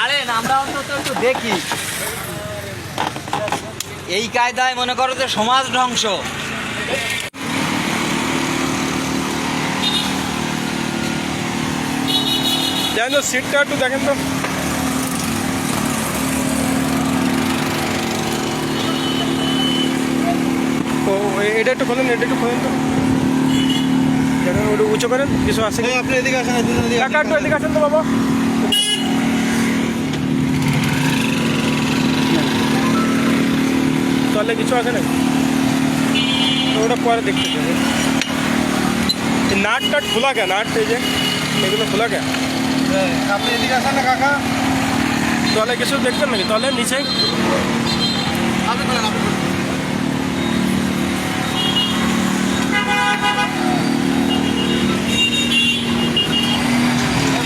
ছাড়েন, আমরা অন্তত একটু দেখি। এই কায়দায় মনে করো যে সমাজ ধ্বংস। জানেন তো, সিটটা একটু দেখেন তো। ও এটা একটু খোলেন, এটা একটু খোলেন তো। দেখেন ওটা উঁচু করেন, কিছু আছে কি? আপনি এদিকে আসেন, কাকা একটু এদিকে আসেন তো বাবা। তাহলে কিছু আছে না, ওটা পরে দেখতে হবে। নাট টাট খোলা কে? নাট এই যে এগুলো খোলা কে? আপনি এদিকে আসেন না কাকা। তাহলে কিছু দেখবেন নাকি? তাহলে নিচে আপনি বলেন, আপনি বলেন।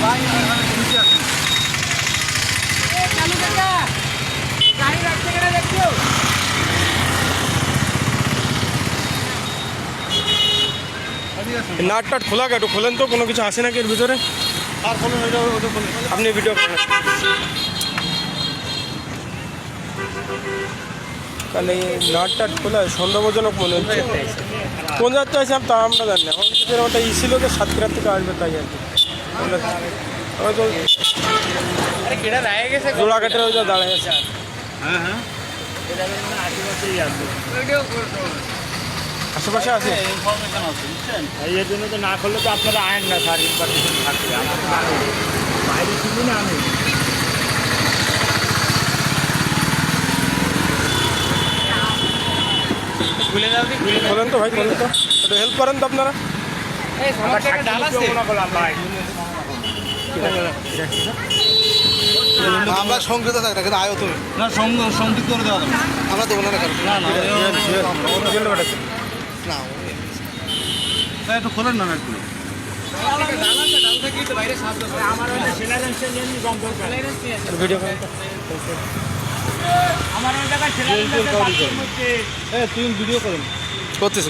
ভাই নিচে আসেন। চালু কাকা, গাড়ি রাখতে গেলে দেখছো? এদিকে আসেন। নাট টাট খোলা কে? একটু খোলেন তো, কোনো কিছু আছে নাকি এর ভিতরে? আর বলুন, ওটা বলুন। আপনি ভিডিও করেন। তাহলে নাট টাট খোলা সন্দেহজনক মনে হচ্ছে। কোন যাত্রা আছে তা আমরা জানি না। আমাদের ওটা ই ছিল যে সাতক্ষীরার থেকে আসবে, তাই আর কি। আমরা তো আরে কেডা রায় গেছে? জোড়াঘাটের ওই যে দাঁড়ায় আছে। হ্যাঁ হ্যাঁ, এটা মানে আশেপাশেই আছে। ভিডিও করতে হবে। আশেপাশে আছে। ইনফরমেশন আছে, বুঝছেন? এর জন্য তো না করলে তো আপনারা আয়েন না স্যার, ইনফরমেশন থাকবে। আমরা তো জানি বাইরে শুনি না আমি। খুলে দাও দি, খুলে দাও। খোলেন তো ভাই, খোলেন তো, একটু হেল্প করেন তো আপনারা। এই সামনে একটা ডাল আছে। আমরা সংযুক্ত থাকি না, কিন্তু আয়ো তুমি না, সংযুক্ত করে দেওয়া যাবে। আমরা দেবো না না না, একটু খোলেন না একটু। ডাল আছে, ডাল থেকেই তো বাইরে শব্দ করে। আমার ওই সেলারেন্সে নিয়ে নি বন্ধ করে। ভিডিও করেন তো। আমার ওই জায়গায় সেলারেন্সে বাথরুম হচ্ছে। তুই ভিডিও করেন। করতেছি।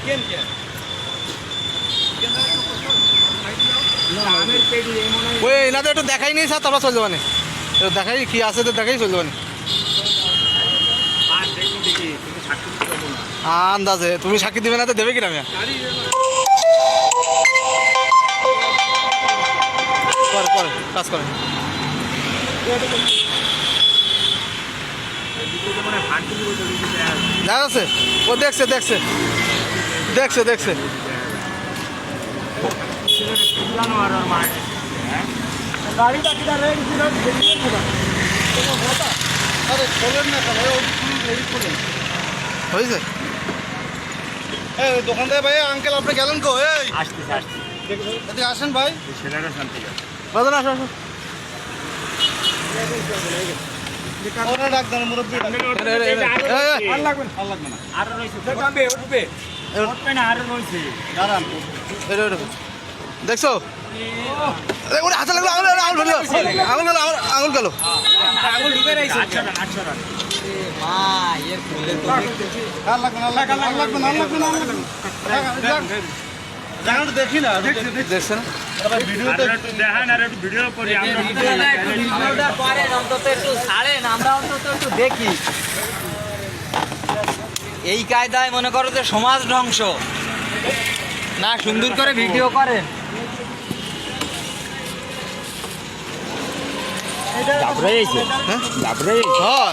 কেন কেন? আমের পেটি এই মনে হয়। ওই এনাদের একটু দেখাই নেই স্যার, তারপর চলে যাবানে। দেখাই কি আছে তো দেখাই চলে যাবানে। আর দেখি তুমি সাক্ষী দিতে পারবো না। আন্দাজে তুমি সাক্ষী দিবে না তো দেবে কিনা মিয়া? পরে কাজ করেন। মানে হাট দিতে বলতে দিতে দেখা যাচ্ছে, ও দেখছে। জানো আর ওর মা গাড়ি বাকিটা রেড ছিল দেখি না। আরে খোলেন না ভাই, ও এডিট করেন। হয়েছে? এই দোকান থেকে ভাই, আঙ্কেল আপনি গেলেন কো? এই আসতে এদিকে আসেন ভাই। ছেলেরা শান্তি আছে। বাজান আসুন। ওরা ডাক দেন মুরব্বি। আর লাগবে না। আর রইছে কামবে উঠবে। উঠবে না, আর রইছে। দাঁড়ান। দেখছো? ওরে হাতে লাগলো, আঙুল গেল। আঙুল ঢুকে রাইছে। আচ্ছা মা এর খুলে তো আর লাগবে না। জায়গাটা দেখি না, দেখছেন? ভিডিওতে দেখেন আর একটু ভিডিও করি আমরা। ভিডিওটা করেন, অন্তত একটু ছাড়েন, আমরা অন্তত একটু দেখি। এই কায়দায় মনে করো যে সমাজ ধ্বংস না, সুন্দর করে ভিডিও করেন। হ্যাঁ